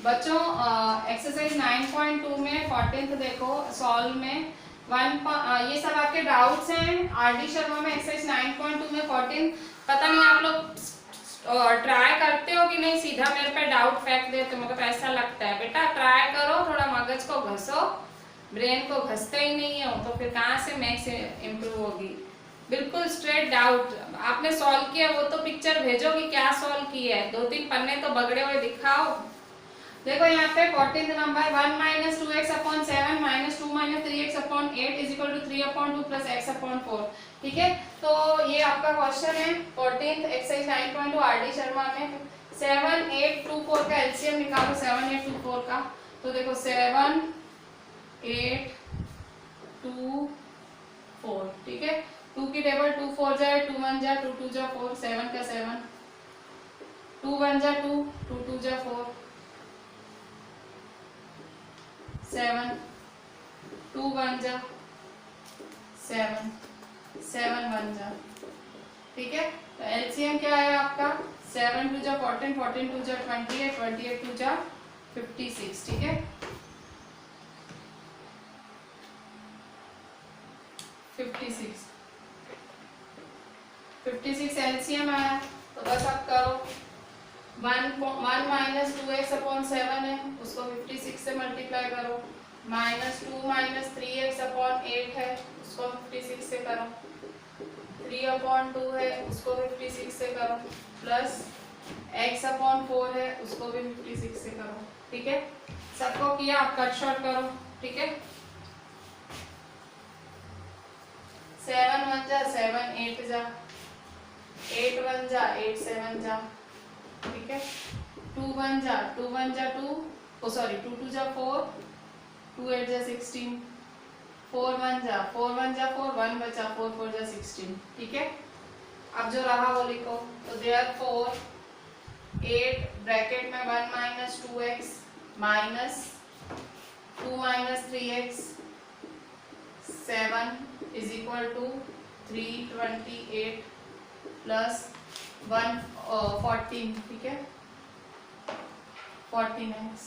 बच्चों एक्सरसाइज 9.2 में 14th देखो सॉल्व में ये सब आपके डाउट्स हैं। आरडी शर्मा में एक्सरसाइज 9.2 में 14 पता नहीं आप लोग ट्राई करते हो कि नहीं, सीधा मेरे पे डाउट फेंक देते हो, मुझे तो ऐसा लगता है। बेटा ट्राई करो, थोड़ा मगज को घसो, ब्रेन को घसते ही नहीं हो तो फिर कहाँ से मैथ्स इम्प्रूव होगी। बिल्कुल स्ट्रेट डाउट आपने सॉल्व किया, वो तो पिक्चर भेजो कि क्या सॉल्व किया है, 2-3 पन्ने तो बगड़े हुए दिखाओ। देखो यहाँ पे 14th number 1 minus 2x upon 7 minus 2 minus 3x upon 8 is equal to 3 upon 2 plus x upon 4। ठीक है, तो ये आपका क्वेश्चन है 14th एक्सरसाइज 9.2 आरडी शर्मा में। 7 8 2 4 का एलसीएम निकालो, 7 8 2 4 का। तो देखो 7 8 2 4, ठीक है। 2 की टेबल 2 4 जाए, 2 1 जा, 2 2 जा 4, 7 का 7, 2 1 जा 2, 2 2 जा 4, 7 2 1 जा 7, 7 1 जा। ठीक है, तो एलसीएम क्या है आपका 7 2 जा 14, 14 2 जा 28, 28 2 जा 56। ठीक है, 56 एलसीएम आया। तो बस आप करो 1 माइनस 2x अपॉन 7 है, उसको 56 से मल्टीप्लाई करो। माइनस 2 माइनस 3x अपॉन 8 है, उसको 56 से करो। 3 अपॉन 2 है, उसको 56 से करो। प्लस x अपॉन 4 है, उसको भी 56 से करो। ठीक है, सबको किया, आप कट शॉर्ट करो। ठीक है, 7 1 जा 7 8 जा, 8 1 जा 8 7 जा। ठीक है, 2 1 जा 2 1 जा 2, ओ सॉरी 2 2 जा 4, 2 8 जा 16, 4 1 जा 4 1 जा 4, 1 बचा 4 4 जा 16। ठीक है, अब जो रहा वो लिखो। तो देयरफॉर 8 ब्रैकेट में 1 minus 2x minus 2 minus 3x 7 is equal to 328 plus 14। ठीक है, 14x।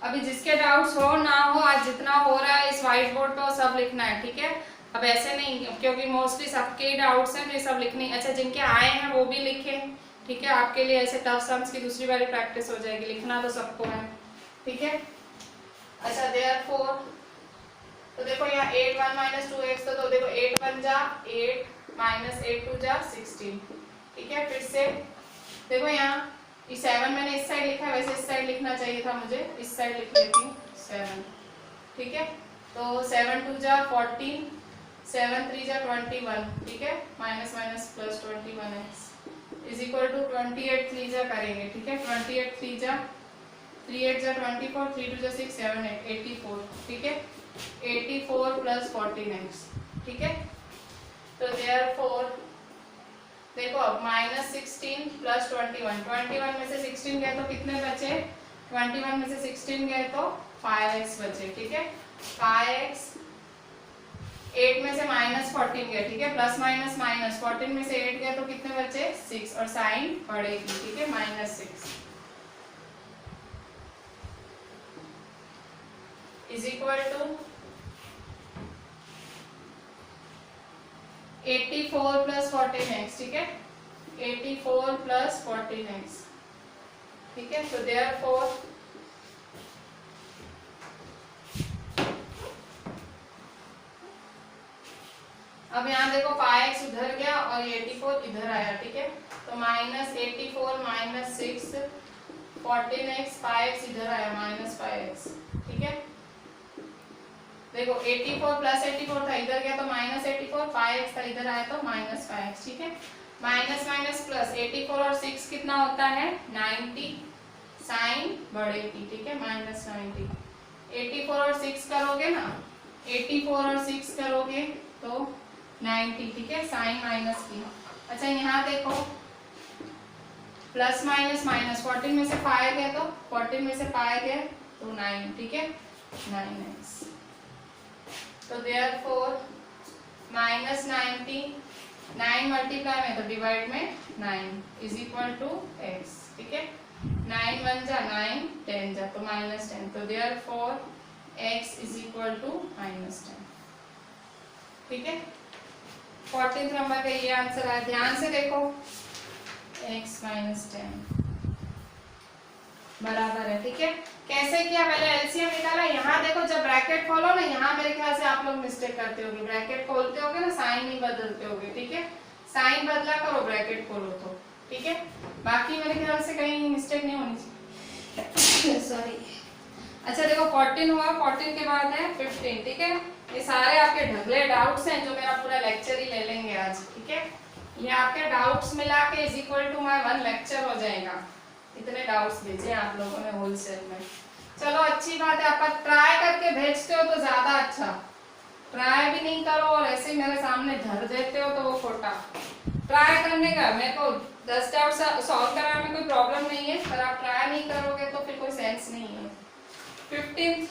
अभी जिसके डाउट्स हो ना हो, आज जितना हो रहा है इस व्हाइट बोर्ड पे सब लिखना है। ठीक है, अब ऐसे नहीं, क्योंकि मोस्टली सबके ही डाउट्स हैं तो ये सब लिखने। अच्छा, जिनके आए हैं वो भी लिखें। ठीक है, आपके लिए ऐसे टफ सम्स की दूसरी बारी प्रैक्टिस हो जाएगी, लिखना तो सबको है। ठीक है, अच्छा देयरफॉर तो देखो यहाँ 8 1 माइनस 2x, तो देखो 8 1 जा 8 माइनस 8 2 जा 16। ठीक है, फिर से देखो यहाँ ये 7 मैंने इस साइड लिखा है, वैसे इस साइड लिखना चाहिए था मुझे, इस साइड लिख लेती हूँ 7। ठीक है, तो 7 2 जा 14, 7 3 जा 21। ठीक है, minus minus plus 21x is equal to 28 3 जा करेंगे। ठीक है, 28 3 जा 3 8 जा 24, 3 2 जा 6 7 8 84। ठीक है, 84 प्लस 14x। ठीक है, तो देयरफॉर देखो अब माइनस 16 प्लस 21, 21 में से 16 गए तो कितने बचे, 21 में से 16 गए तो 5x बचे। ठीक है, 5x 8 में से माइनस 14 गए। ठीक है, प्लस माइनस माइनस 14 में से 8 गए तो कितने बचे 6, और साइन बढ़ेगी। ठीक है, minus 6 is equal to 84 plus 14x। ठीक है, 84 प्लस 14x। ठीक है, तो देयरफॉर अब यहाँ देखो 5x उधर गया और 84 इधर आया। ठीक है, तो माइनस 84 माइनस 6 14x, 5x इधर आया माइनस 5x। ठीक है, देखो 84 प्लस 84 था, इधर गया तो माइनस 84, 5x था, इधर आया तो माइनस 5x। ठीक है, माइनस माइनस प्लस 84 और 6 कितना होता है 90, साइन बढ़ेगी। ठीक है, माइनस 90। 84 और 6 करोगे ना, 84 और 6 करोगे तो 90। ठीक है, साइन माइनस की। अच्छा यहाँ देखो प्लस माइनस माइनस, 14 में से 5 गए तो 14 में से 5 गए तो 9। ठीक है, 9x। तो देयरफॉर माइनस 90 9 मल्टीप्लाई में तो डिवाइड में 9 इज इक्वल टू x। ठीक है, 9 1 जा 9, 10 जा तो -10, तो therefore x is equal to -10। ठीक है, 14th नंबर का ये आंसर है। ध्यान से देखो, x -10 बराबर है। ठीक है, कैसे किया, पहले एलसीएम निकाला। यहाँ देखो, जब ब्रैकेट खोलो ना, यहाँ मेरे ख्याल से आप लोग मिस्टेक करते होगे, ब्रैकेट खोलते होगे ना, साइन नहीं बदलते होगे। ठीक है, साइन बदला करो ब्रैकेट खोलो तो। ठीक है, बाकी मेरे ख्याल से कहीं मिस्टेक नहीं होनी चाहिए। सॉरी। अच्छा देखो, 14 हुआ, 14 के बाद है 15। ठीक है, ये सारे आपके ढगले डाउट्स हैं जो मेरा पूरा लेक्चर ही ले लेंगे आज। ठीक है, ये आपके डाउट्स मिला के is equal to my 1 lecture हो जाएगा। इतने डाउट्स भेजे आप लोगों ने होलसेल में। चलो अच्छी बात है, आप ट्राई करके भेजते हो तो ज्यादा अच्छा। ट्राई भी नहीं करो और ऐसे मेरे सामने धर देते हो तो वो खोटा। ट्राई करने का, मेरे को 10 डाउट सॉल्व कराने में कोई प्रॉब्लम नहीं है, पर आप ट्राई नहीं करोगे तो फिर कोई सेंस नहीं है। 15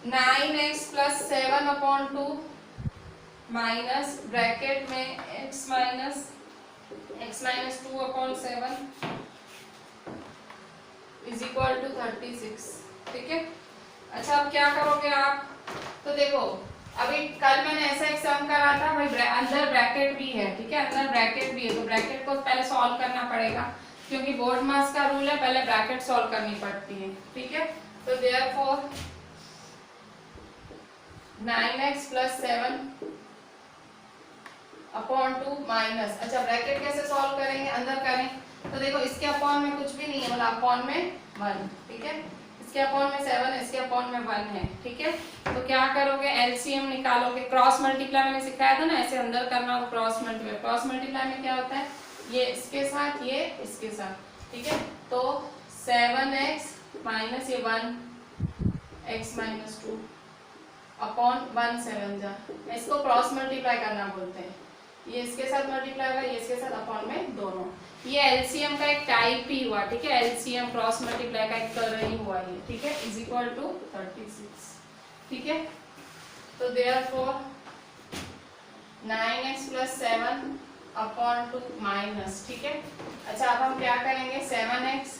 9x + 7/2 माइनस ब्रैकेट में x - 2/7 इज इक्वल टू 36। ठीक है, अच्छा अब क्या करोगे आप, तो देखो अभी कल मैंने ऐसा एक सम करा था भाई, अंदर ब्रैकेट भी है। ठीक है, अंदर ब्रैकेट भी है तो ब्रैकेट को पहले सॉल्व करना पड़ेगा, क्योंकि बोर्ड मास का रूल है, पहले ब्रैकेट सॉल्व करनी पड़ती है। ठीक है, तो देयरफॉर 9x + 7/2 माइनस, अच्छा ब्रैकेट कैसे सॉल्व करेंगे, अंदर करें तो देखो इसके अपॉन में कुछ भी नहीं है, मतलब अपॉन में 1। ठीक है, इसके अपॉन में 7 है, इसके अपॉन में 1 है। ठीक है, तो क्या करोगे, एलसीएम निकालोगे। क्रॉस मल्टीप्लाई मैंने सिखाया था ना, ऐसे अंदर करना हो क्रॉस मल्टीप्लाई। क्रॉस मल्टीप्लाई में क्या होता है, ये इसके साथ, ये इसके साथ। ठीक है, तो 7x माइनस ये 1x - 2 अपॉन 1 7 जा, इसको क्रॉस मल्टीप्लाई करना बोलते हैं। ये इसके साथ मल्टीप्लाई हुआ, ये इसके साथ अपॉन में दोनों। ये एलसीएम का एक टाइप ही हुआ। ठीक है, एलसीएम क्रॉस मल्टीप्लाई का एक तरह ही हुआ ये। ठीक है, इज इक्वल टू 36। ठीक है, तो देयरफॉर 9x + 7/2 माइनस। ठीक है, अच्छा अब हम क्या करेंगे, 7x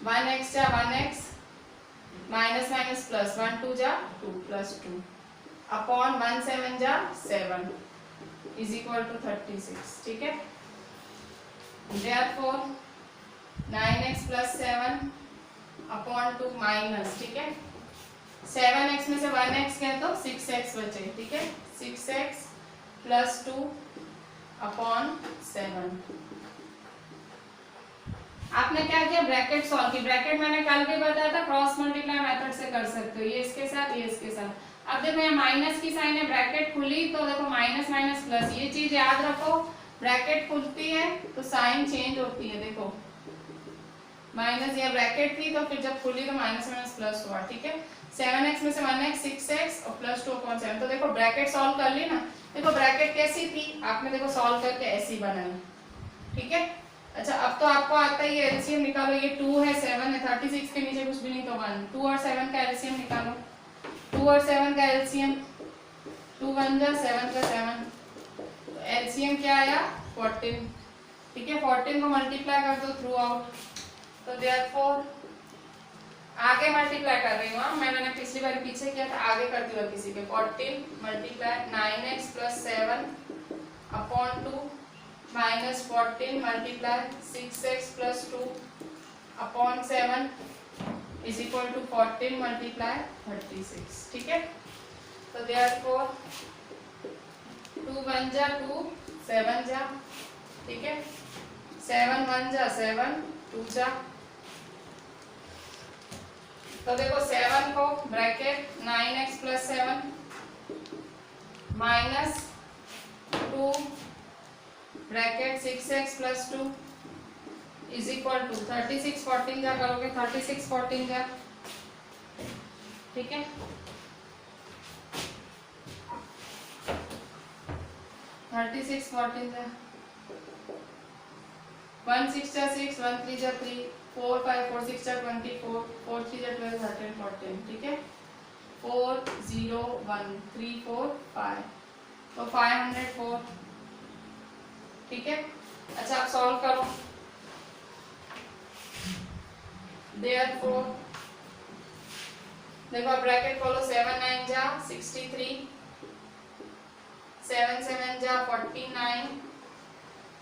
1x जा 1x माइनस माइनस प्लस 1 2 जा 2 + 2 अपॉन 1 7 जा 7 इज इक्वल टू 36। ठीक है, therefore 9x + 7/2 माइनस। ठीक है, 7x में से 1x गए तो 6x बचे। ठीक है, 6x + 2/7। आपने क्या किया, ब्रैकेट सॉल्व की। ब्रैकेट मैंने कल भी बताया था, क्रॉस मल्टीप्लाई मेथड से कर सकते हो, ये इसके साथ, ये इसके साथ। अब देखो यहाँ माइनस की साइन है, ब्रैकेट खुली तो देखो माइनस माइनस प्लस, ये चीज याद रखो, ब्रैकेट खुलती है तो साइन चेंज होती है। देखो माइनस, या ब्रैकेट थी तो फिर जब खुली तो माइनस माइनस प्लस हुआ। ठीक है, 7x में से 1x 6x और +2/7। तो देखो ब्रैकेट सॉल्व कर ली ना, देखो ब्रैकेट कैसी थी, आपने देखो सॉल्व करके ऐसी बनाई। ठीक है, अच्छा अब तो आपको आता ही है, एलसीएम निकालो। ये 2 है 7 है, 36 के नीचे कुछ भी नहीं तो 1। 2 और 7 का एलसीएम निकालो, 2 और 7 का एलसीएम, 2 1 जा 7 का 7, तो एलसीएम क्या आया 14। ठीक है, 14 को मल्टीप्लाई कर दो थ्रू आउट, तो देयरफॉर आगे मल्टीप्लाई कर रही हूँ मैंने पिछली बार पीछे किया था, आगे करती हूँ किसी पे। 14 multiply 9x + 7/2 minus 14 multiply 6x + 2/7 is equal to 14 multiply 36। ठीक है, तो देयरफॉर 2 1 जा 2 7 जा। ठीक है, 7 1 जा 7 2 जा, तो देखो 7 को bracket 9x + 7 minus 2 bracket 6x + 2 is equal to 36 14 जा करोगे, 36 14 जा। ठीक है, 36 14 जा, 1 6 जा 6, 1 3 जा 3, 4 5 4 6 जा 24, 4 3 जा 12 13 14। ठीक है, 4 0 1 3 4 5, तो 504। ठीक है, अच्छा आप सॉल्व करो, देयरफॉर देखो ब्रैकेट खोलो, 7 9 जा 63, 7 7 जा 49,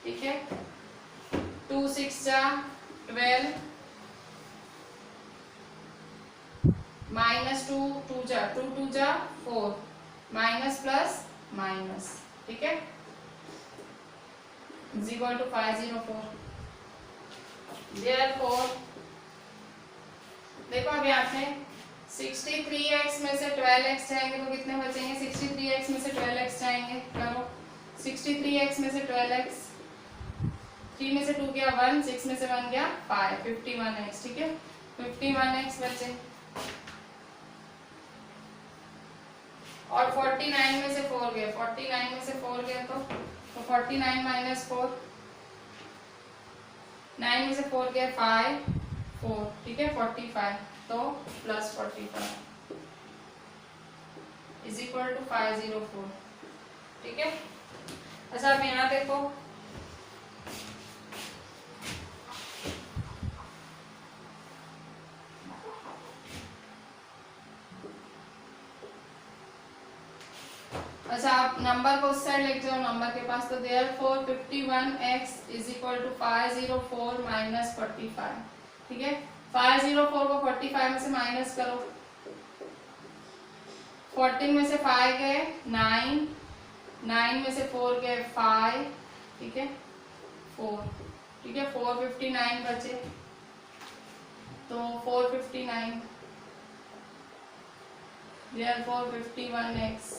ठीक है, 2 6 जा 12, माइनस 2 2 जा 2 2 जा 4, माइनस प्लस माइनस, ठीक है, इज इक्वल टू 504। देयरफॉर देखो अब यहाँ पे 63x में से 12x जाएंगे तो कितने बचेंगे, 63x में से 12x जाएंगे, करो 63x में से 12x, 3 में से 2 गया 1, 6 में से 1 गया 5, 51x, ठीक है, 51x बचे, और 49 में से 4 गए, 49 में से 4 गए तो 49 माइनस 4, 9 में से 4 गए 5 4, ठीक है, 45 तो प्लस 45 इज इक्वल टू 504, ठीक है। अच्छा अब यहाँ देखो, अच्छा आप नंबर को उस साइड लेके जाओ नंबर के पास, तो therefore 51x is equal to 504 minus 45, ठीक है, 504 को 45 में से माइनस करो, 14 में से 5 गए 9, 9 में से 4 गए 5, ठीक है, 4, ठीक है, 459 बचे, तो 459 therefore 51x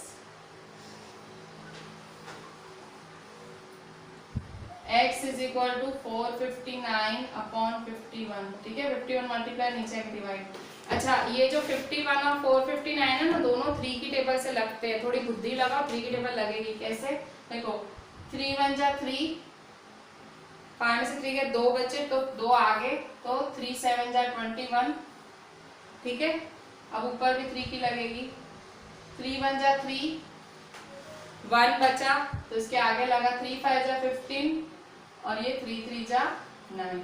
x is equal to 459 upon 51, ठीक है, 51 मल्टीप्लाई नीचे डिवाइड। अच्छा ये जो 51 और 459 है ना, दोनों 3 की टेबल से लगते हैं, थोड़ी बुद्धि लगाओ, 3 की टेबल लगेगी कैसे, देखो 3 1 जा 3, 5 में से 3 के 2 बचे तो 2 आगे, तो 3 7 जा 21, ठीक है, अब ऊपर भी 3 की लगेगी, 3 1 जा 3, 1 बचा तो इसके आगे लगा 3 5 जा 15, और ये 3 3 जा 9,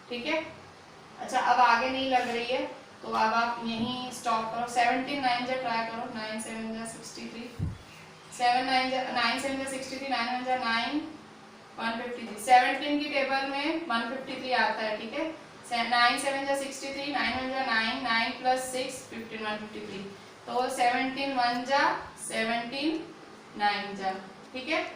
ठीक है। अच्छा अब आगे नहीं लग रही है तो अब आप यहीं स्टॉप करो, 17 9 जा ट्राई करो, 9 7 जा 63, 7 9 जा 9 7 जा 63, 9 1 जा 9, 153, 17 की टेबल में 153 आता है, ठीक है, 9 7 जा 63, 9 1 जा 9, 9 प्लस 6 15, 153, तो 17 1 जा 17 9 जा, ठीक है,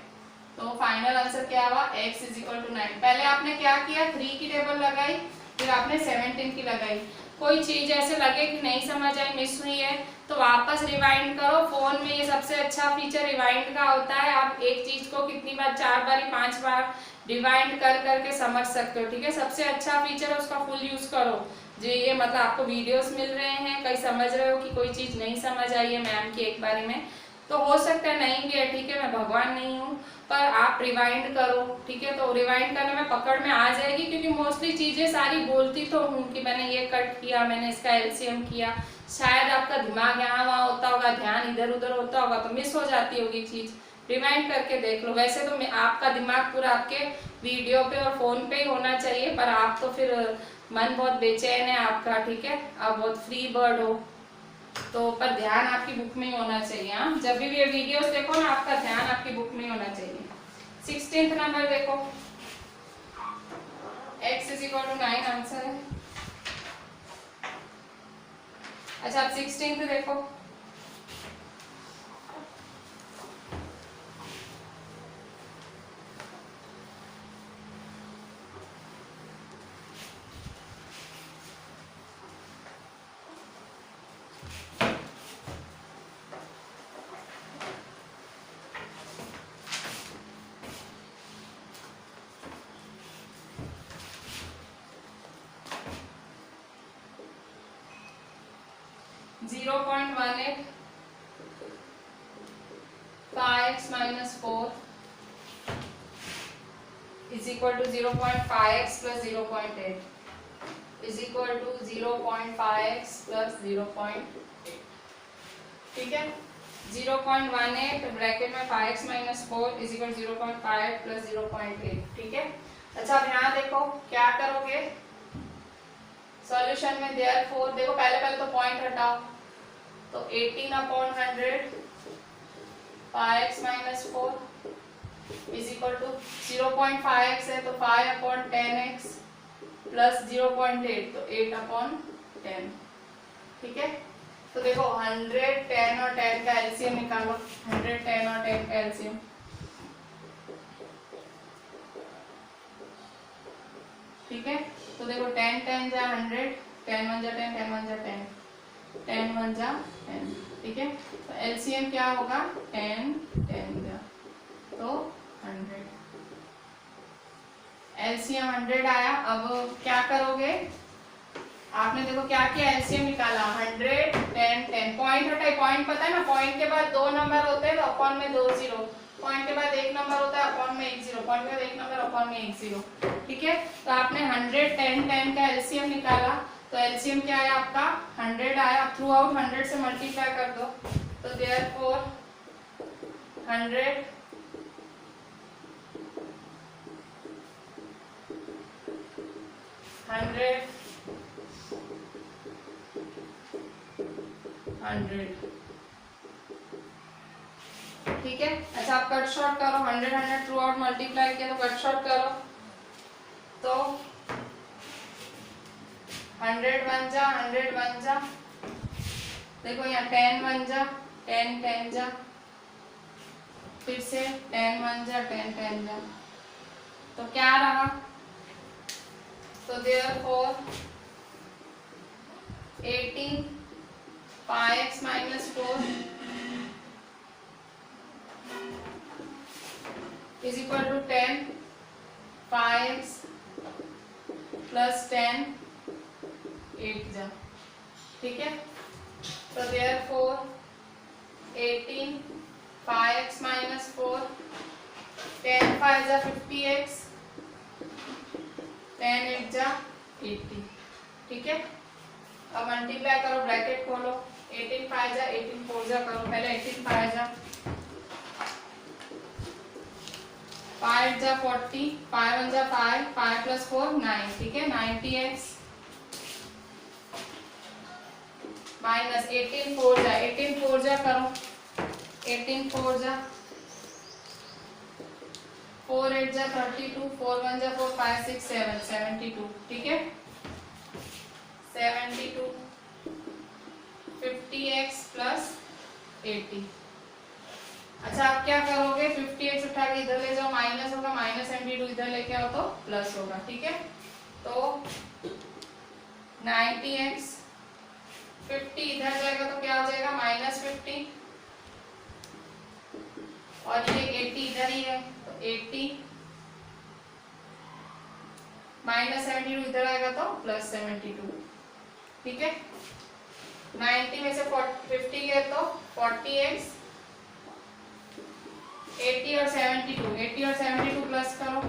तो फाइनल आंसर क्या हुआ, x इज इक्वल टू 9। पहले आपने क्या किया, 3 की टेबल लगाई, फिर आपने 17 की लगाई, कोई चीज ऐसे लगे कि नहीं समझ आई, मिस हुई है, तो वापस रिवाइंड करो। फोन में ये सबसे अच्छा फीचर रिवाइंड का होता है, आप एक चीज को कितनी बार, 4 बार 5 बार रिवाइंड कर करके समझ सकते हो, ठीक है, सबसे अच्छा फीचर है, उसका फुल यूज करो। जो ये मतलब आपको वीडियोस मिल रहे हैं, कहीं समझ रहे हो कि कोई चीज नहीं समझ आई है मैम की एक बारे में, तो हो सकता है नहीं भी है, ठीक है, मैं भगवान नहीं हूँ, पर आप रिवाइंड करो, ठीक है, तो रिवाइंड करने में पकड़ में आ जाएगी, क्योंकि मोस्टली चीजें सारी बोलती तो हूँ कि मैंने ये कट किया, मैंने इसका एलसीएम किया, शायद आपका दिमाग यहाँ वहाँ होता होगा, ध्यान इधर उधर होता होगा, तो मिस हो जाती होगी चीज, रिवाइंड करके देख लो। वैसे तो आपका दिमाग पूरा आपके वीडियो पे और फोन पे ही होना चाहिए, पर आप तो फिर मन बहुत बेचैन है आपका, ठीक है, आप बहुत फ्री बर्ड हो, तो पर ध्यान आपकी बुक में ही होना चाहिए। हाँ, जब भी ये वीडियोस देखो ना, आपका ध्यान आपकी बुक में ही होना चाहिए। 16th नंबर देखो, x is equal to 9 answer है। अच्छा अब 16th देखो, zero 0.18 5x minus 4 is equal to 0.5x plus 0.8 is equal to 0.5x plus 0.8, ठीक है, 0.18 ब्रैकेट में 5x minus 4 is equal to 0.5 plus 0.8, ठीक है। अच्छा अब यहाँ देखो क्या करोगे, 0.5 plus 0.8 is equal to 0.5 plus 0.8, ठीक है। 0.18 ब्रैकेट में 5x minus 4 is equal to 0.5 plus 0.8, ठीक है। अच्छा अब यहाँ देखो क्या करोगे, 0.5 plus 0.8 is equal to 0.5 plus 0.8, ठीक है। 0.18 ब्रैकेट में 5x minus 4 is equal to 0.5 plus 0.8, ठीक है। सॉल्यूशन में देयरफॉर देखो पहले तो पॉइंट हटाओ, तो 18/100 5x minus 4 is equal to 0.5x है तो 5/10x प्लस 0.8 तो 8/10। ठीक है, तो देखो 100, 10 और 10 का एलसीएम निकालो। 100, 10 और 10 का एलसीएम ठीक है, तो देखो 10 10 जा 100, 10 1 जा 10, 10 1 जा 10, 10 1 जा 10। ठीक है, तो एलसीएम क्या होगा 10 10 जा तो 100। एलसीएम 100 आया। अब क्या करोगे, आपने देखो क्या किया, एलसीएम निकाला 100 10 10, पॉइंट हटाए, पॉइंट पता है ना, पॉइंट के बाद 2 नंबर होते हैं तो अपॉन में 2 जीरो, पॉइंट के बाद 1 नंबर होता है अपॉन में 1 जीरो, पॉइंट के बाद 1 नंबर अपॉन में 1 जीरो। ठीक है, तो आपने 100 10 10 का एलसीएम निकाला, तो एलसीएम क्या आया आपका 100 आया। थ्रू आउट 100 से मल्टीप्लाई कर दो, तो देयरफॉर 100 100 100। ठीक है, अच्छा आप कट शॉर्ट करो, 100 100 थ्रू आउट मल्टीप्लाई किया तो कट शॉर्ट करो, तो 100 1 जा 100 1 जा, देखो यहाँ 10 1 जा 10 10 जा, फिर से 10 1 जा 10 10 जा, तो क्या रहा, तो therefore 18 5x minus 4 is equal to 10 5x plus 10 8 जा। ठीक है, तो देयरफॉर 18 5x माइनस 4 10 5 जा 50x 10 8 जा 80। ठीक है, अब मल्टीप्लाई करो, ब्रैकेट खोलो, 18 5 जा 18 4 जा करो, पहले 18 5 जा 5 जा 40 5 1 जा 5 5 प्लस 4 9। ठीक है, 90x माइनस 18 4 जा 18 4 जा करो, 18 4 जा 4 8 जा 32 4 1 जा 4 5 6 7 72। ठीक है, 72 50x प्लस 80। अच्छा आप क्या करोगे, 50x उठा के इधर ले जाओ, माइनस होगा, माइनस 72 इधर लेके आओ तो प्लस होगा। ठीक है, तो 90x 50 इधर जाएगा तो क्या हो जाएगा माइनस 50, और ये 80 इधर ही है तो 80 माइनस 72 इधर आएगा तो प्लस 72। ठीक है, 90 में से 50 गए तो 40x 80 और 72 प्लस करो,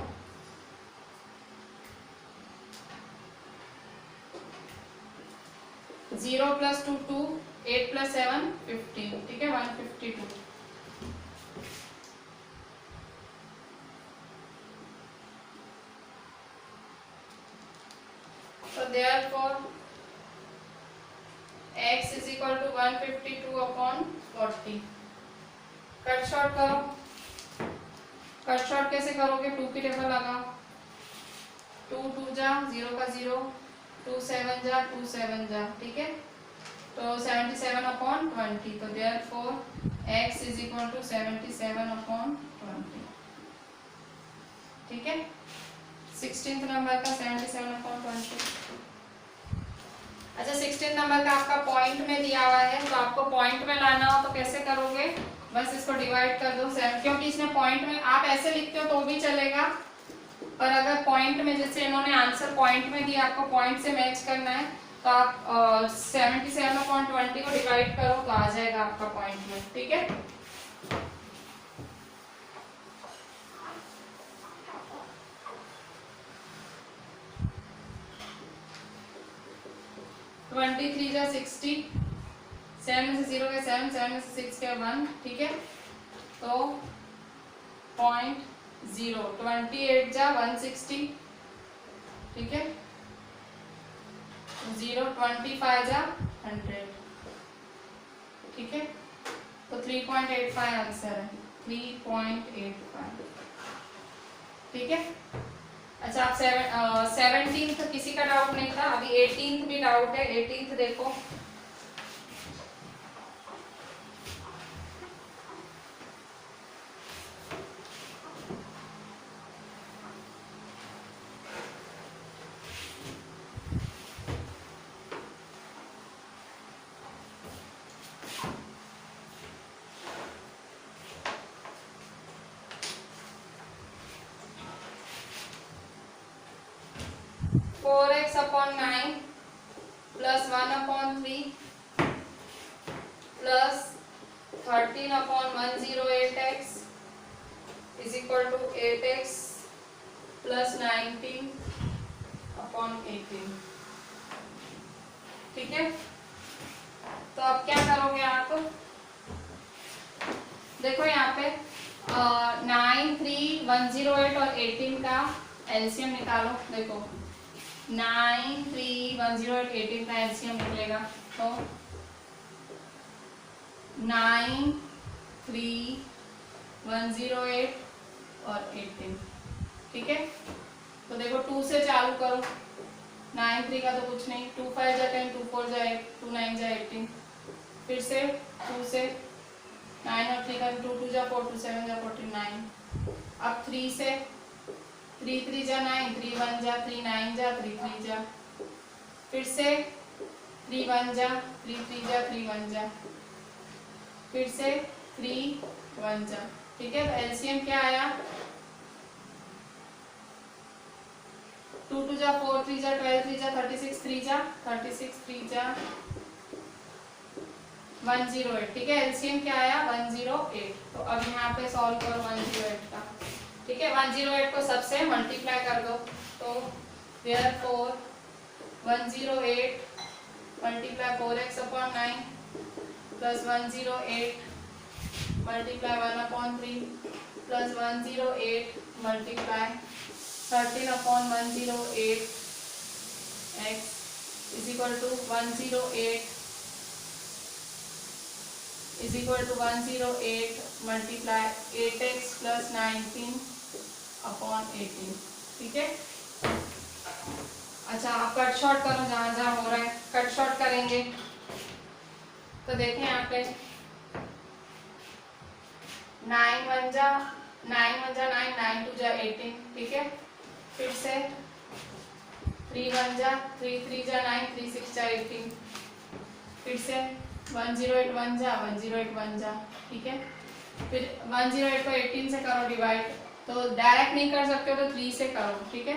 जीरो प्लस 2 2 8 प्लस 7 15। ठीक है, 152। तो therefore x is equal to 152/40। Cut short करो, कट शॉर्ट कैसे करोगे, 2 की टेबल लगाओ, 2 2 जा 0 का 0 2 7 जा 2 7 जा। ठीक है, तो 77/20, तो therefore x is equal to 77/20। ठीक है, 16th नंबर का 77/20। अच्छा 16 नंबर का आपका पॉइंट में दिया हुआ है, तो आपको पॉइंट में लाना हो तो कैसे करोगे, बस इसको डिवाइड कर दो 7, क्योंकि इसने पॉइंट में, आप ऐसे लिखते हो तो भी चलेगा, पर अगर पॉइंट में, जैसे इन्होंने आंसर पॉइंट में दिया, आपको पॉइंट से मैच करना है, तो आप 77/20 को डिवाइड करो तो आ जाएगा आपका पॉइंट में। ठीक है, ट्वेंटी 3 जा 60, 7 में से 0 के 7 7 में से 6 के 1। ठीक है, तो 0.0 28 जा 160। ठीक है, 0 25 जा 100, ठीक है। तो 3.85 आंसर है, 3.85, ठीक है। अच्छा आप 17th किसी का डाउट नहीं था, अभी 18th भी डाउट है। 18th देखो, four x upon 9 plus 1/3 plus 13/108x is equal to 8x plus 19/18, ठीक है। तो अब क्या करोगे आप, देखो यहाँ पे 9, 3, 108 और 18 का एलसीएम निकालो। देखो 9, 3, 108, 18 का एलसीएम निकलेगा तो 9, 3, 108 और 18, ठीक है। तो देखो 2 से चालू करो, 9, 3 का तो कुछ नहीं, 2 5 जा 10, 2 4 जा 8, 2 9 जा 18, फिर से 2 से 9 और 3 का 2 2 जा 4, 2 7 जा 49। अब 3 से 3 3 जा 9, 3 1 जा 3 9 जा 3 3 जा, फिर से 3 1 जा 3 3 जा 3 1 जा, फिर से 3 1 जा, ठीक है। तो एलसीएम क्या आया, 2 2 जा 4 3 जा 12 3 जा 36 3 जा 36 3 जा 108, ठीक है। एलसीएम क्या आया 108। तो अब यहाँ पे सॉल्व करो 108 का, ठीक है। 108 को सबसे मल्टीप्लाई कर दो, तो therefore 108 multiply 4x upon 9 plus 108 multiply 1/3 plus 108 multiply 13/108 x is equal to 108 is equal to 108 multiply 8x plus 19/18, ठीक है। अच्छा आप कट शॉर्ट करो, जहां जहां हो रहा है कट शॉर्ट करेंगे। तो देखें यहाँ पे 9 1 जा 9 1 जा 9, 9 2 जा 18, ठीक है। फिर से 3 1 जा 3 3 जा 9, 3 6 जा 18, फिर से 108 1 जा 108 1 जा, ठीक है। फिर 108 को 18 से करो डिवाइड, तो डायरेक्ट नहीं कर सकते हो तो 3 से करो, ठीक है।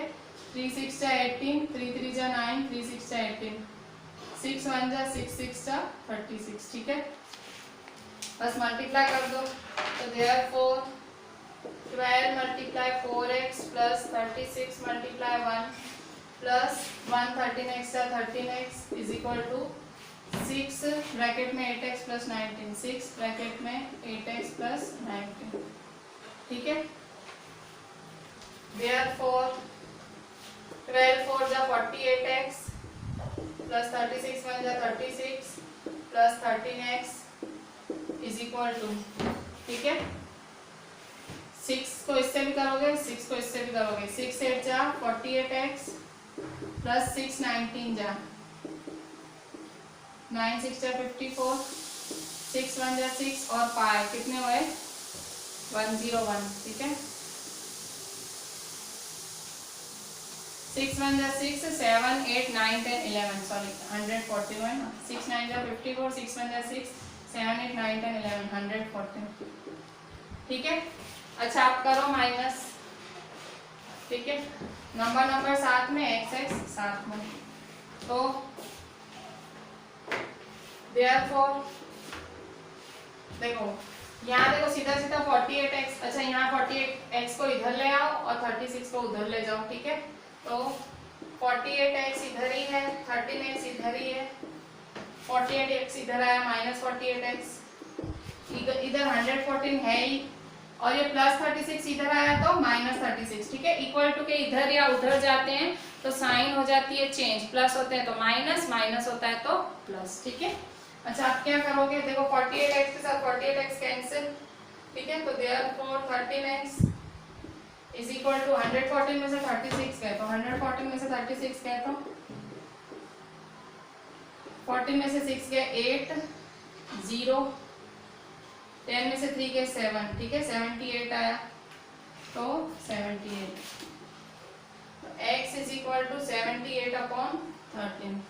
3 6 जा 18, 3 3 जा 9, 3 6 जा 18, 6 1 जा 6 6 जा 36, ठीक है। बस मल्टीप्लाई कर दो, तो therefore 12 multiply 4x plus 36 multiply 1 plus 1 13x जा 13x is equal to 6 bracket में 8x प्लस 19, 6 ब्रैकेट में 8x प्लस 19, ठीक है। देयरफॉर 12 4 जा 48x प्लस 36 1 जा 36 plus 13x is equal to, ठीक है। 6 को इससे भी करोगे, 6 को इससे भी करोगे, 6 8 जा 48x प्लस 6 19 जा 9 6 जा 54, 6 1 जा 6 और 5 कितने हुए 101, ठीक है। 6 1 जा 6 7 8 9 10 11 सॉरी 141, 6 9 जा 54, 6 1 जा 6 7 8 9 10 11 140, ठीक है। अच्छा आप करो माइनस, ठीक है। नंबर साथ में x साथ में, तो देयरफॉर देखो यहाँ देखो सीधा सीधा 48x, अच्छा यहाँ 48x को इधर ले आओ और 36 को उधर ले जाओ, ठीक है। तो 48x इधर ही है, 13x इधर ही है, 48x इधर आया माइनस 48x, इधर 114 है ही, और ये प्लस 36 इधर आया तो माइनस 36, ठीक है। इक्वल टू के इधर या उधर जाते हैं तो साइन हो जाती है चेंज, प्लस होते हैं तो माइनस, माइनस होता है तो प्लस, ठीक है। अच्छा आप क्या करोगे, देखो 48x के साथ 48x कैंसिल, ठीक है। तो therefore 13x is equal to 114 में से 36 गए तो 114 में से 36 गए तो 14 में से 6 गए 8, 0, 10 में से 3 गए 7, ठीक है। 78 आया तो 78, तो x is equal to 78 upon 13,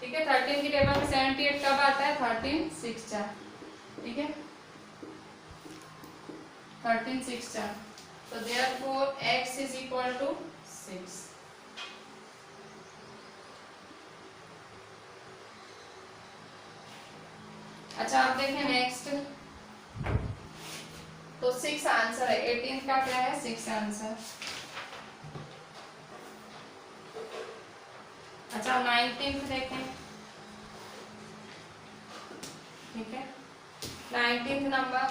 ठीक है। 13 की टेबल में 78 कब आता है, 13 6 4, ठीक है। 13 6 4, तो therefore x is equal to 6। अच्छा आप देखें नेक्स्ट, तो 6 आंसर है, 18 का क्या है 6 आंसर। अच्छा 19 देखें, ठीक है। 19 नंबर,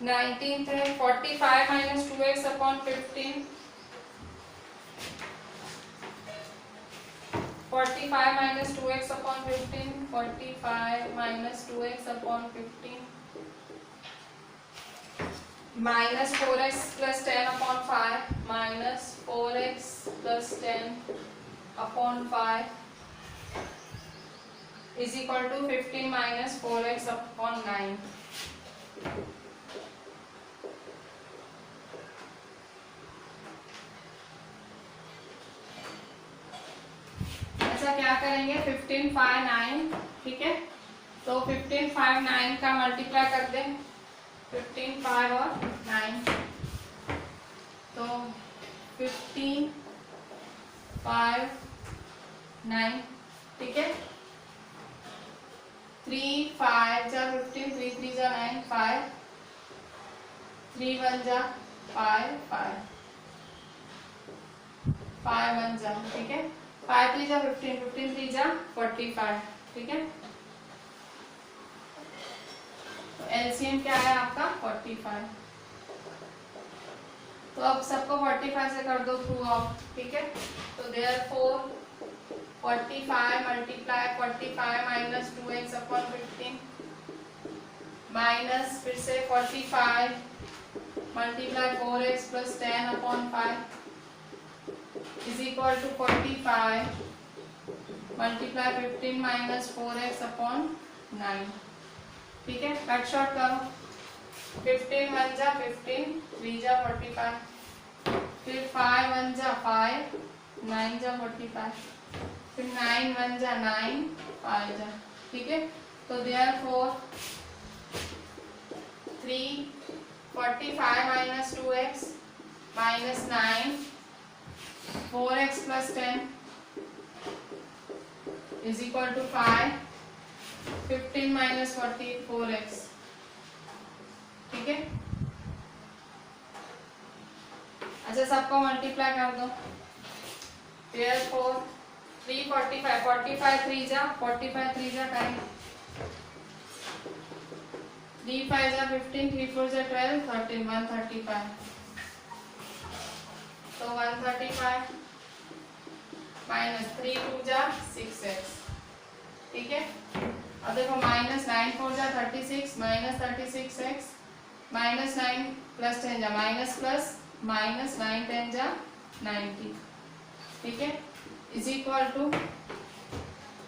नाइनटीन है 45 minus 2x upon 15, 45 minus 2x upon 15, 45 minus 2x upon 15, minus 4x plus 10 upon 5, minus 4x plus 10 upon 5 is equal to 15 minus 4x upon 9। क्या करेंगे 15 5 9, ठीक है। तो 15 5 9 का मल्टीप्लाई कर दें, 15 5 और 9, तो 15 5 9, ठीक है। 3 5 जा 15, 3 3 जा 9, 5 3 1 जा 5 5 5 1 जा, ठीक है। 5 3 जा 15, 15 3 जा 45, ठीक है। तो एलसीएम क्या है आपका 45। तो अब सबको 45 से कर दो थ्रू आउट, ठीक है। तो therefore 45 multiply 45 minus 2x upon 15 minus फिर से 45 multiply 4x plus 10 upon 5 is equal to 45 multiply 15 minus 4x upon 9, ठीक है। कट शॉर्ट करो, 15 1 जा 15, 3 जा 45, फिर 5 1 जा 5, 9 जा 45, फिर 9 1 जा 9, 5 जा, ठीक है। तो therefore 3 45 minus 2x minus 9 4x plus 10 is equal to 5, 15 minus 4x, ठीक है। अच्छा सबको मल्टीप्लाई कर दो, देयरफॉर 3 45 45 3 जा 45 3 जा करें, 3 5 जा 15, 3 4 जा 12, 13 135, तो 135 माइनस 3 2 जा 6x, ठीक है। अब देखो माइनस 9 4 जा 36 माइनस 36x माइनस 9 प्लस 10 जा माइनस प्लस माइनस 9 10 जा 90, ठीक है। इज इक्वल टू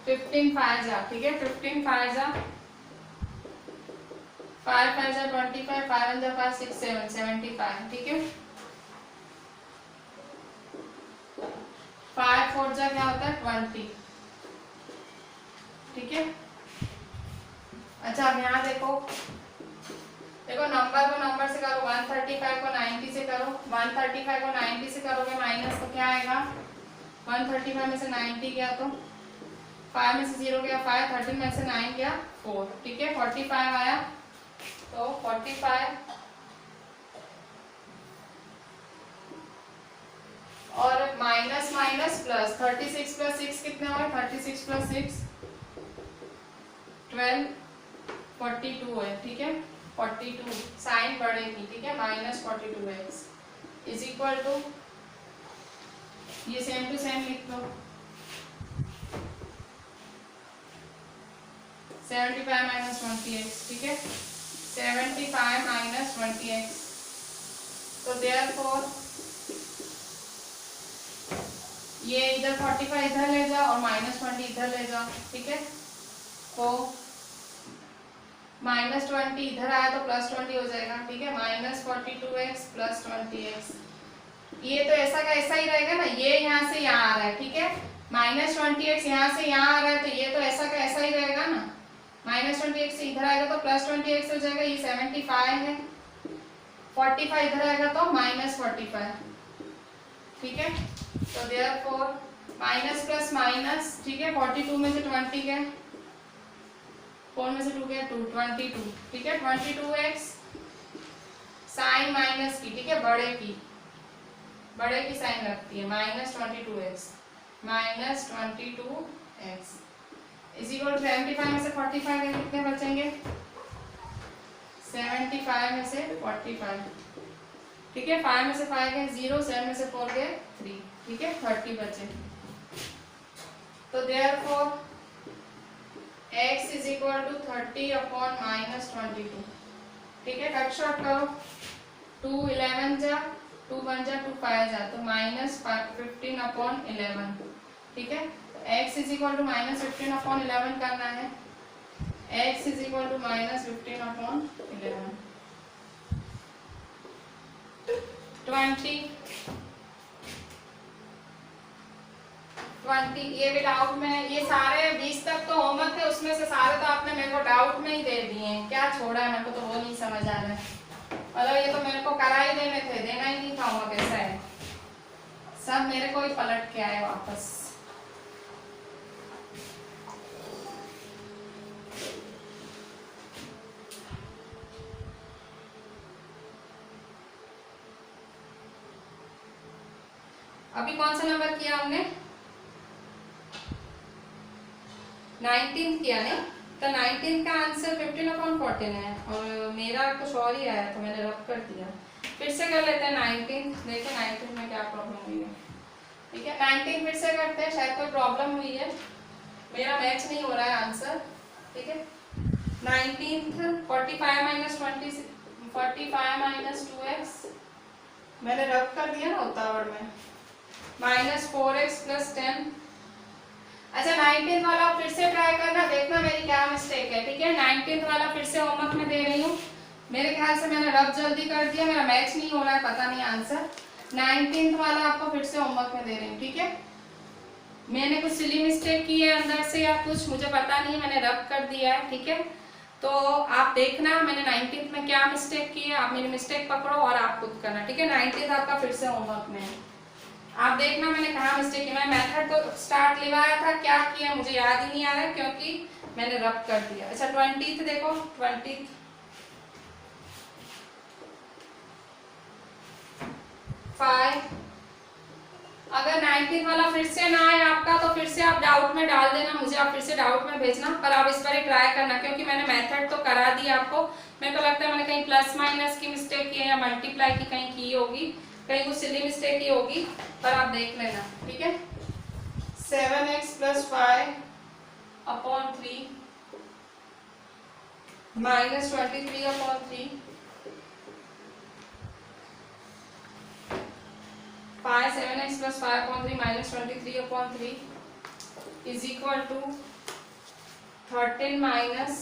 15 5 जा, ठीक है। 15 5 जा 5 5 जा 25, 5 1 जा 5 6 7 75, ठीक है। 5 4 जा क्या होता है 20, ठीक है। अच्छा अब यहाँ देखो नंबर को नंबर से करो, 135 को 90 से करो, 135 को 90 से करोगे माइनस तो क्या आएगा 135 में से 90 गया तो 5 में से 0 गया 5, 13 में से 9 गया 4, ठीक है। 45 आया तो 45 और माइनस माइनस प्लस 36 प्लस 6 कितने हुए? 36 प्लस 6 12 42 है, ठीक है। 42 साइन बढ़ेगी, ठीक है, minus 42x is equal to, ये सेम टू सेम लिख लो, 75 माइनस 20x, ठीक है, 75 माइनस 20x। तो देयरफॉर ये इधर 45 इधर ले जाओ और माइनस 20 इधर ले जाओ, ठीक है। तो माइनस 20 इधर आया तो प्लस 20 हो जाएगा, ठीक है, माइनस 42x प्लस 20x। ये तो ऐसा का ऐसा ही रहेगा ना, ये यहाँ से यहाँ आ रहा है, ठीक है, माइनस 20x यहाँ से यहाँ आ रहा है, तो ये तो ऐसा का ऐसा ही रहेगा ना, माइनस 20x से इधर आएगा तो प्लस 20x हो जाएगा, ये 75 है, 45 इधर आएगा तो माइनस 45, ठीक है। तो देयरफॉर माइनस प्लस माइनस, ठीक है, 42 में से 20 गए, 4 में से 2 गया 2, 22, ठीक है, 22x साइन माइनस की, ठीक है, बड़े की साइन लगती है, minus 22x minus 22x is equal to 75 में से 45 गए, कितने बचेंगे? 75 में से 45, ठीक है, 5 में से 5 गए 0, 7 में से 4 गए 3, ठीक है, 30 बचे। तो therefore x is equal to 30 upon minus 22, ठीक है, कट शॉर्ट करो, 2 11 जा, 2 1 जा, 2 5 जा, तो माइनस 15 अपॉन 11, ठीक है, x is equal to minus 15 upon 11 करना है, x is equal to minus 15 upon 11, 20 ये भी डाउट में, ये सारे 20 तक तो होमवर्क थे, उसमें से सारे तो आपने मेरे को डाउट में ही दे दिए हैं, क्या छोड़ा है मेरे को तो वो नहीं समझ आ रहा है, मतलब ये तो मेरे को करा ही देने थे, देना ही नहीं था होमवर्क, ऐसा है, सब मेरे को ही पलट के आए वापस। अभी कौन सा नंबर किया हमने? 19 किया नहीं, तो 19 का आंसर 15/14 है, और मेरा कुछ और ही आया तो मैंने रब कर दिया। फिर से कर लेते हैं 19, देखिए 19 में क्या प्रॉब्लम हुई है, ठीक है, 19 फिर से करते हैं, शायद कोई प्रॉब्लम हुई है, मेरा मैच नहीं हो रहा है आंसर, ठीक है। 19 45 माइनस 20 45 माइनस 2x मैंने रब कर दिया ना उतावड़ में, माइनस 4x प्लस 10। अच्छा 19th वाला फिर से ट्राई करना, देखना मेरी क्या मिस्टेक है, ठीक है, 19th वाला फिर से होमवर्क में दे रही हूँ, मेरे ख्याल से मैंने रब जल्दी कर दिया, मेरा मैच नहीं हो रहा है, पता नहीं आंसर, 19th वाला आपको फिर से होमवर्क में दे रही हूँ, ठीक है। मैंने कुछ सिली मिस्टेक की है अंदर से या कुछ मुझे पता नहीं, मैंने रब कर दिया है, ठीक है, तो आप देखना मैंने 19th में क्या मिस्टेक की है, आप मेरी मिस्टेक पकड़ो और आप खुद करना, ठीक है। 19th आपका फिर से होमवर्क में है, आप देखना मैंने कहा मिस्टेक की, मैं मेथड तो स्टार्ट लिवाया था, क्या किया मुझे याद ही नहीं आ रहा है क्योंकि मैंने रब कर दिया। अच्छा 20th देखो, 20th 5, अगर 19th वाला फिर से ना आए आपका तो फिर से आप डाउट में डाल देना मुझे, आप फिर से डाउट में भेजना, पर आप इस पर ट्राई करना क्योंकि मैंने मेथड तो करा दी आपको, मेरे को लगता है मैंने कहीं प्लस माइनस की मिस्टेक की है या मल्टीप्लाई की कहीं की होगी, कहीं कुछ सिली मिस्टेक ही होगी, पर आप देख लेना, ठीक है। 7x plus 5 upon 3 minus 23 upon 3 7x plus 5 upon 3 minus 23 upon 3 is equal to 13 minus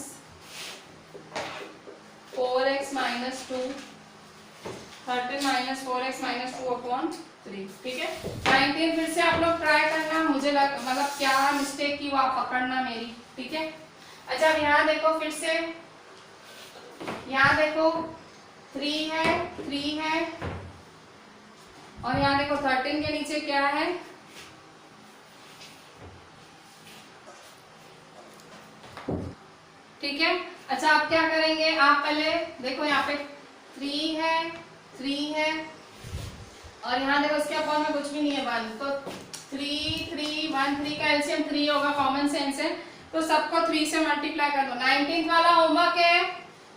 4x minus 2, 13 minus 4x minus 2 upon 3, ठीक है। 19 फिर से आप लोग ट्राई करना, मुझे मतलब क्या मिस्टेक की वो आप पकड़ना मेरी, ठीक है। अच्छा अब यहाँ देखो, फिर से यहाँ देखो 3 है और यहाँ देखो 13 के नीचे क्या है, ठीक है, अच्छा आप क्या करेंगे, आप पहले देखो यहाँ पे 3 है 3 है और यहाँ देखो इसके अपॉन में कुछ भी नहीं है 1, तो 3 3 1 3 का एलसीएम 3 होगा, कॉमन सेंस है, तो सबको 3 से मल्टीप्लाई कर दो। 19th वाला होमवर्क है,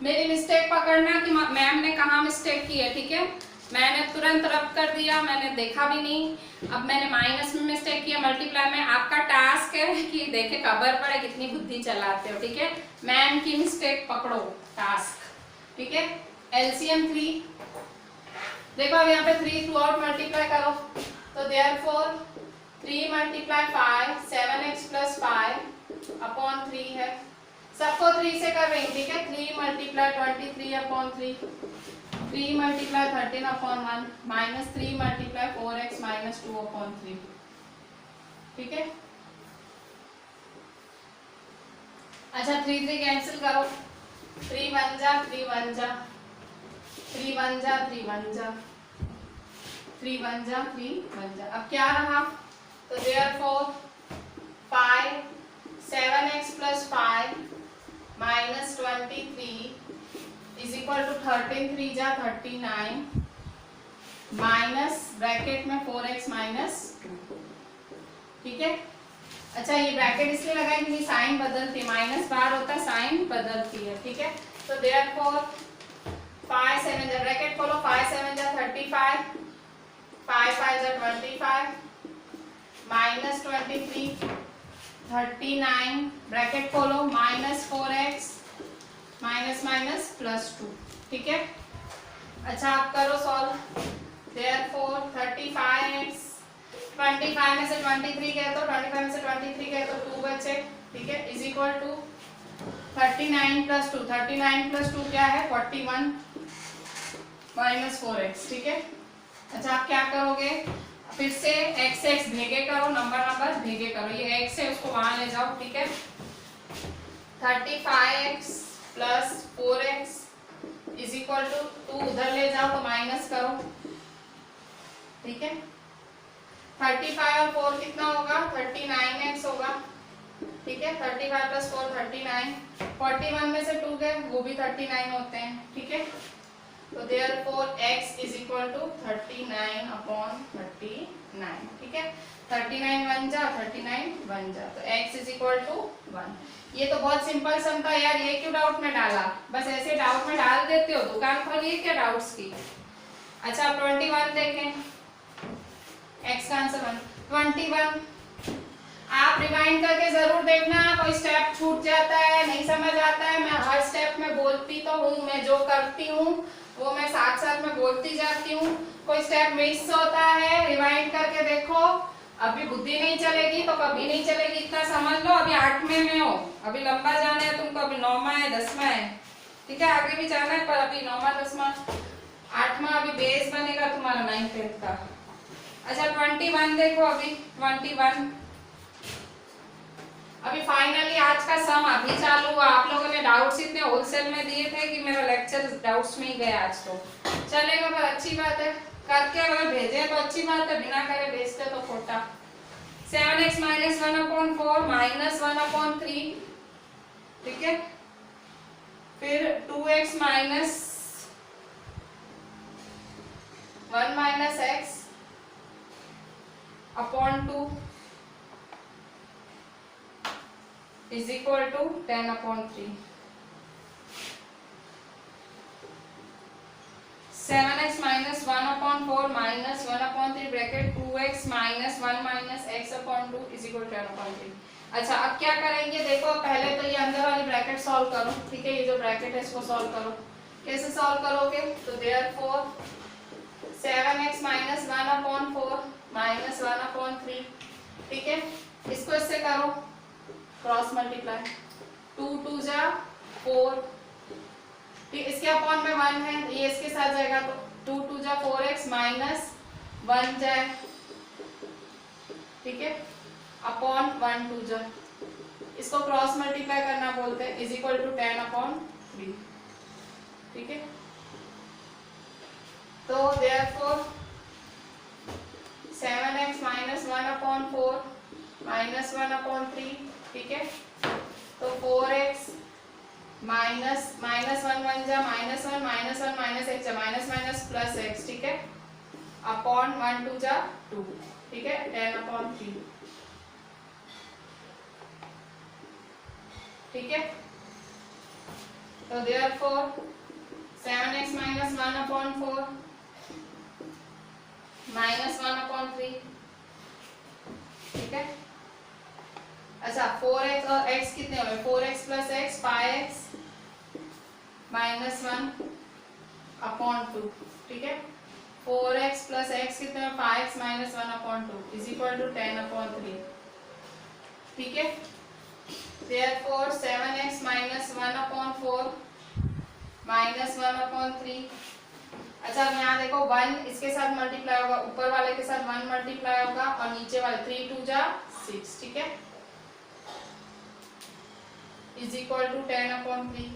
मेरी मिस्टेक पकड़ना कि मैम ने कहाँ मिस्टेक की है, ठीक है। मैंने तुरंत रब कर दिया, मैंने देखा भी नहीं, अब मैंने माइनस में मिस्टेक किया, मल्टीप्लाई में। आपका टास्क है कि देखे खबर पड़े कितनी बुद्धि चलाते हो, ठीक है। मैम की मिस्टेक पकड़ो, टास्क, ठीक है। एलसीएम 3 देखो, अब यहाँ पे 3 थ्रू आउट मल्टीप्लाई करो, तो therefore 3 multiply 5 7x plus 5 upon 3 है, सबको 3 से कर रही, ठीक है। 3 multiply 23 upon 3, 3 multiply 13 upon 1 minus 3 multiply 4x minus 2 upon 3, ठीक है। अच्छा 3 3 कैंसिल करो, 3 1 जा 3 1 जा 3 1 जा 3 1 जा 3 1 जा 3 1 जा। अब क्या रहा, तो therefore 5 7x plus 5 minus 23 is equal to 13 3 जा 39 माइनस ब्रैकेट में 4x माइनस 2, ठीक है। अच्छा ये ब्रैकेट इसलिए लगाएंगे क्योंकि साइन बदलती है, माइनस बार होता है, साइन बदलती है, ठीक है। तो देयरफॉर 5 7 जा ब्रैकेट खोलो, 5 7 जा 35 5 5 जा 25 माइनस 23 39 ब्रैकेट खोलो minus 4x minus minus plus 2, ठीक है। अच्छा आप करो सॉल्व, देयरफॉर 35x 25 में से 23 गए तो 25 में से 23 गए तो 2 बचे, ठीक है, is equal to 39 plus 2, 39 plus 2 क्या है 41 माइनस 4x, ठीक है। अच्छा आप क्या करोगे, फिर से x x भेगे करो, नंबर भेगे करो, ये x है उसको वहां ले जाओ, ठीक है। 35x plus 4x is equal to 2 उधर ले जाओ तो माइनस करो, ठीक है। 35 और 4 कितना होगा 39x होगा, ठीक है। 35 प्लस 4 39, 41 में से 2 गए वो भी 39 होते हैं, ठीक है। तो therefore x is equal to 39 upon 39, ठीक है। 39 1 जा 39 1 जा, तो x इज इक्वल टू 1। ये तो बहुत सिंपल सम था यार, ये क्यों डाउट में डाला, बस ऐसे डाउट में डाल देते हो, दुकान खोलिए क्या डाउट्स की। अच्छा अब 21 देखें, x का आंसर 21, आप रिवाइंड करके जरूर देखना, कोई स्टेप छूट जाता है नहीं समझ आता है, मैं हर स्टेप में बोलती तो हूँ, मैं जो करती हूँ वो मैं साथ साथ में बोलती जाती हूँ, कोई स्टेप मिस होता है रिवाइंड करके देखो, अभी बुद्धि नहीं चलेगी तो कभी नहीं चलेगी, इतना समझ लो। अभी 8वें में हो, अभी लंबा जाना है तुमको, अभी 9वां है 10वां है, ठीक है, आगे भी जाना है, पर अभी 9वां 10वां 8वां अभी बेस बनेगा तुम्हारा 9th 10th का। अच्छा 21 देखो, अभी 21 अभी फाइनली आज का सम अभी चालू हुआ, आप लोगों ने डाउट्स इतने होलसेल में दिए थे कि मेरा लेक्चर डाउट्स में ही गया आज, तो चलेगा, पर अच्छी बात है, करके अगर भेजे तो अच्छी बात है, बिना करे भेजते तो खोटा। 7x माइनस 1/4 माइनस 1/3, ठीक है। फिर 2x minus 1 minus x upon 2 is equal to 10/3। 7x minus 1/4 minus 1/3 bracket 2x minus 1 minus x/2 is equal to 10/3। अच्छा अब क्या करेंगे, देखो पहले तो ये अंदर वाली ब्रैकेट सॉल्व करो, ठीक है, ये जो ब्रैकेट है इसको सॉल्व करो। कैसे सॉल्व करोगे, तो देयरफॉर 7x माइनस 1/4 माइनस 1/3, ठीक है, इसको इससे करो क्रॉस मल्टीप्लाई, 2 2 जा 4, ठीक, इसके अपॉन में 1 है, ये इसके साथ जाएगा तो 2 2 जा 4x माइनस 1 जाए, ठीक है, अपॉन 1 2 जा, इसको क्रॉस मल्टीप्लाई करना बोलते हैं, इज इक्वल टू 10/3, ठीक है। तो देयरफॉर 7x माइनस 1/4 माइनस 1/3, ठीक है, तो 4x minus minus one one जा माइनस वन माइनस एक्स जा माइनस माइनस प्लस एक्स, ठीक है, अपॉन वन टू जा टू, ठीक है, 10/3, ठीक है। तो देयरफॉर 7x माइनस 1/4 माइनस 1/3, ठीक है। अच्छा 4x और x कितने हो गए, 4x plus x 5x minus 1/2, ठीक है। 4x प्लस एक्स कितने हो, 5x minus 1/2 is equal to 10/3, ठीक है। Therefore 7x minus 1/4 minus 1/3। अच्छा अब यहाँ देखो 1 इसके साथ मल्टीप्लाई होगा, ऊपर वाले के साथ 1 मल्टीप्लाई होगा और नीचे वाले 3 2 जा 6, ठीक है, इज इक्वल टू 10/3,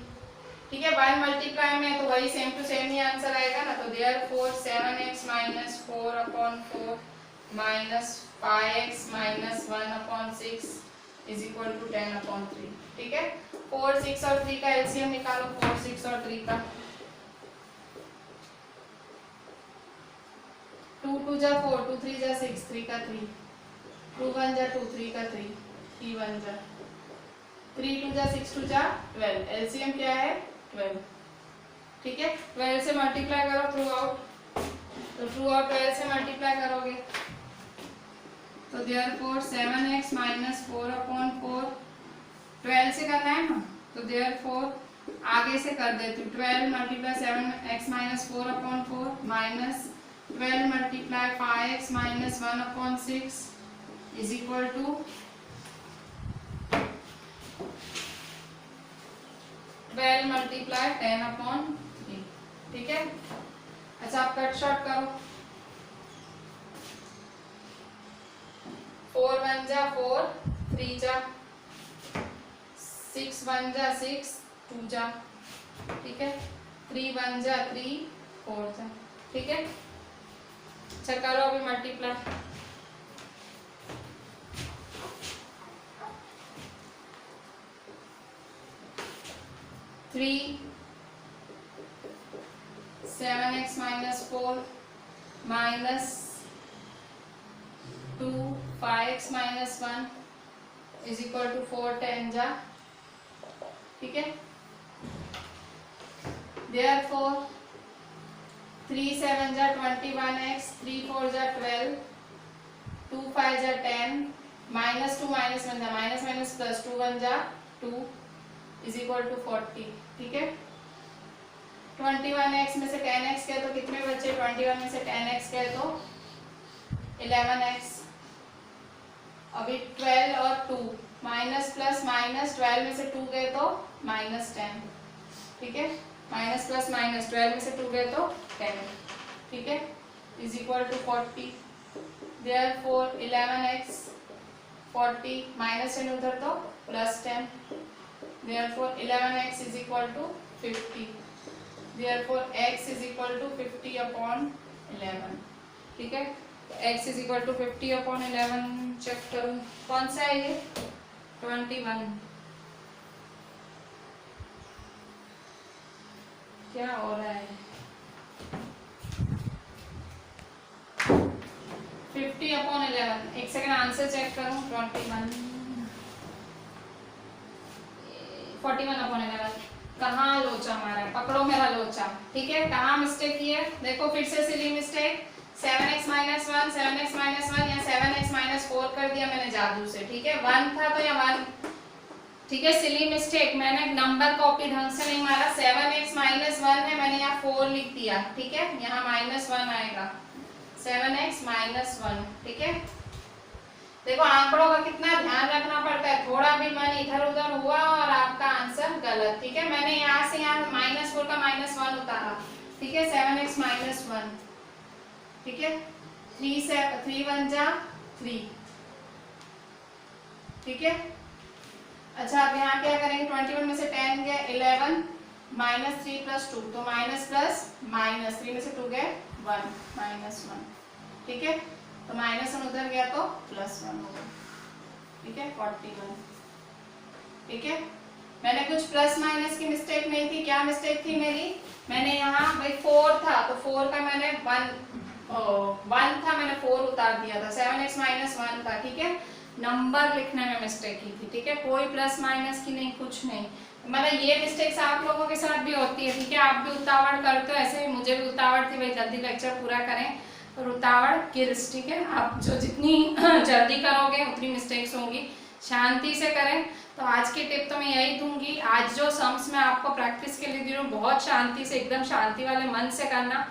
ठीक है। 1 मल्टीप्लाई में तो वही सेम टू सेम ही आंसर आएगा ना। तो therefore 7x minus 4/4 minus 5x minus 1/6 is equal to 10/3, ठीक है। 4 6 और 3 का एलसीएम निकालो, 4 6 और 3 का, 2 2 जा 4 2 3 जा 6 3 का 3 2 1 जा 2 3 का 3 3 1 जा 3 2 जा 6 2 जा 12, एलसीएम क्या है 12, ठीक है। 12 से मल्टीप्लाई करो थ्रू आउट, तो थ्रू आउट 12 से मल्टीप्लाई करोगे तो देयरफॉर 7x माइनस 4/4 12 से करना है ना, तो देयरफॉर आगे से कर देती हूँ, 12 multiply 7x minus 4/4 minus 12 multiply 5x minus 1/6 is equal to 12 multiply 10/3, ठीक है। अच्छा आप कट शॉर्ट करो, 4 1 जा 4 3 जा 6 1 जा 6 2 जा, ठीक है, 3 1 जा 3 4 जा, ठीक है। अच्छा करो अभी multiply, 3 7x minus 4 minus 2 5x minus 1 is equal to 4 10 जा, ठीक है। देयरफॉर 3 7 जा 21x 3 4 जा 12 2 5 जा 10 माइनस 2 माइनस 1 जा माइनस माइनस प्लस 2 1 जा 2 इज इक्वल टू 40, ठीक है। 21x में से 10x गए तो कितने बचे, 21 में से 10x गए तो 11x, अभी 12 और 2 माइनस प्लस माइनस 12 में से 2 गए तो माइनस 10, ठीक है, माइनस प्लस माइनस 12 में से 2 गए तो 10, ठीक है, is equal to 40, therefore 11x 40 minus 10 उधर तो plus 10, therefore 11x is equal to 50, therefore x is equal to 50/11, ठीक है। तो x is equal to 50/11 check करूं कौन सा है ये 21, क्या हो रहा है 50/11, एक सेकंड आंसर चेक करूं 41/11 कहाँ लोचा मारा है, पकड़ो मेरा लोचा, ठीक है। कहाँ मिस्टेक की है देखो, फिर से silly mistake, 7x minus 1 7x minus 1 या 7x माइनस 4 कर दिया मैंने जादू से, ठीक है। 1 था तो या 1, ठीक है, सिली मिस्टेक, मैंने नंबर कॉपी ढंग से नहीं मारा, 7x माइनस 1 है मैंने यहाँ 4 लिख दिया, ठीक है, यहाँ -1 आएगा, 7x माइनस 1, ठीक है। देखो आंकड़ों का कितना ध्यान रखना पड़ता है, थोड़ा भी मन इधर उधर हुआ और आपका आंसर गलत, ठीक है। मैंने यहाँ से यहाँ -4 का -1 उतारा, ठीक है, 7x माइनस 1, ठीक है, 3 1 जा 3, ठीक है। अच्छा अब यहाँ क्या करेंगे, 21 में से 10 गए 11 -3 + 2 तो माइनस प्लस माइनस 3 में से 2 गए 1 -1, ठीक है, तो -1 उधर गया तो +1 होगा, ठीक है, 41, ठीक है। मैंने कुछ प्लस माइनस की मिस्टेक नहीं थी। क्या मिस्टेक थी मेरी, मैंने यहाँ भाई 4 था तो 4 का मैंने 1 था, मैंने 4 उतार दिया था। 7x माइनस 1 था, ठीक है। नंबर लिखने में मिस्टेक की थी, ठीक है, कोई प्लस माइनस की नहीं, कुछ नहीं। मतलब ये मिस्टेक्स आप लोगों के साथ भी होती है, ठीक है। आप भी उतावड़ करते हो, ऐसे मुझे भी उतावड़ थी, भाई जल्दी लेक्चर पूरा करें, और उतावड़ किल्स, ठीक है। आप जो जितनी जल्दी करोगे उतनी मिस्टेक्स होंगी, शांति से करें। तो आज की टिप तो मैं यही दूंगी, आज जो सम्स मैं आपको प्रैक्टिस के लिए दी हूँ, बहुत शांति से, एकदम शांति वाले मन से करना।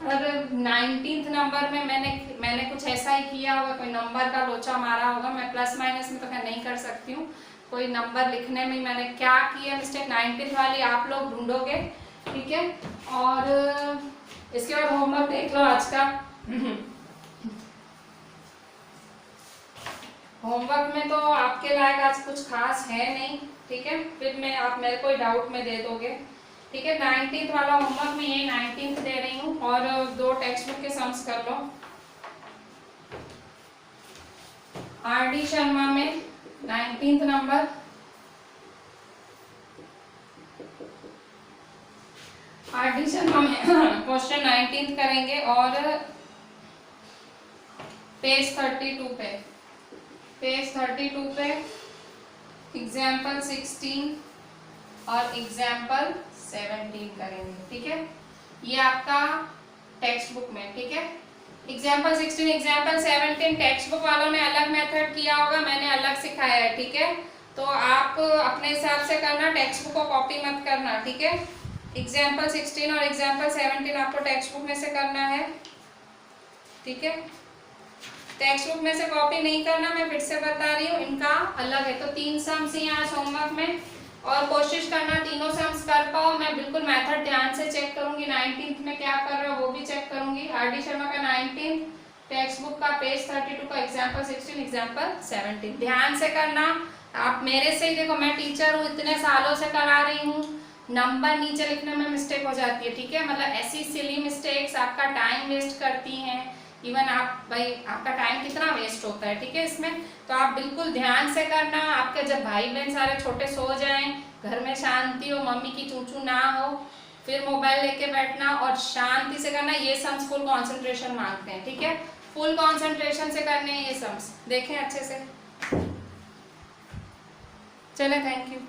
और 19th नंबर में मैंने कुछ ऐसा ही किया होगा, कोई नंबर का लोचा मारा होगा। मैं प्लस माइनस में तो खैर नहीं कर सकती हूँ, कोई नंबर लिखने में मैंने क्या किया मिस्टेक, 19th वाली आप लोग ढूंढोगे, ठीक है। और इसके बाद होमवर्क देख लो आज का। होमवर्क में तो आपके लायक आज कुछ खास है नहीं, ठीक है। फिर मैं आप मेरे कोई डाउट में दे दोगे, ठीक है। 19th वाला होमवर्क में ये 19th दे रही हूँ, और 2 टेक्स्ट बुक के सम्स कर लो। आर.डी. शर्मा में 19th नंबर, आर.डी. शर्मा में क्वेश्चन 19th करेंगे, और पेज 32 पे, पेज 32 पे एग्जाम्पल 16 और एग्जाम्पल 17 करेंगे, ठीक है। ये आपका टेक्स्ट बुक में, ठीक है। एग्जाम्पल 16 एग्जाम्पल 17 टेक्स्ट बुक वालों ने अलग मेथड किया होगा, मैंने अलग सिखाया है, ठीक है। तो आप अपने हिसाब से करना, टेक्स्ट बुक को कॉपी मत करना, ठीक है। एग्जाम्पल 16 और एग्जाम्पल 17 आपको टेक्स्ट बुक में से करना है, ठीक है। टेक्स्ट बुक में से कॉपी नहीं करना, मैं फिर से बता रही हूँ, इनका अलग है। तो 3 सम्स ही आज होमवर्क में, और कोशिश करना तीनों सम्स कर पाओ। मैं बिल्कुल मेथड ध्यान से चेक करूंगी, 19th में क्या कर रहे हो वो भी चेक करूंगी। आर.डी. शर्मा का 19 टेक्स्ट बुक का पेज 32 का एग्जाम्पल 16 एग्जाम्पल 17 ध्यान से करना। आप मेरे से ही देखो, मैं टीचर हूँ, इतने सालों से करा रही हूँ, नंबर नीचे लिखने में मिस्टेक हो जाती है, ठीक है। मतलब ऐसी सिली मिस्टेक्स आपका टाइम वेस्ट करती हैं। इवन आप भाई आपका टाइम कितना वेस्ट होता है, ठीक है इसमें। तो आप बिल्कुल ध्यान से करना। आपके जब भाई बहन सारे छोटे सो जाएं, घर में शांति हो, मम्मी की चूचू ना हो, फिर मोबाइल लेके बैठना और शांति से करना। ये सम्स फुल कंसंट्रेशन मांगते हैं, ठीक है। फुल कंसंट्रेशन से करने हैं ये सम्स, देखें अच्छे से। चले, थैंक यू।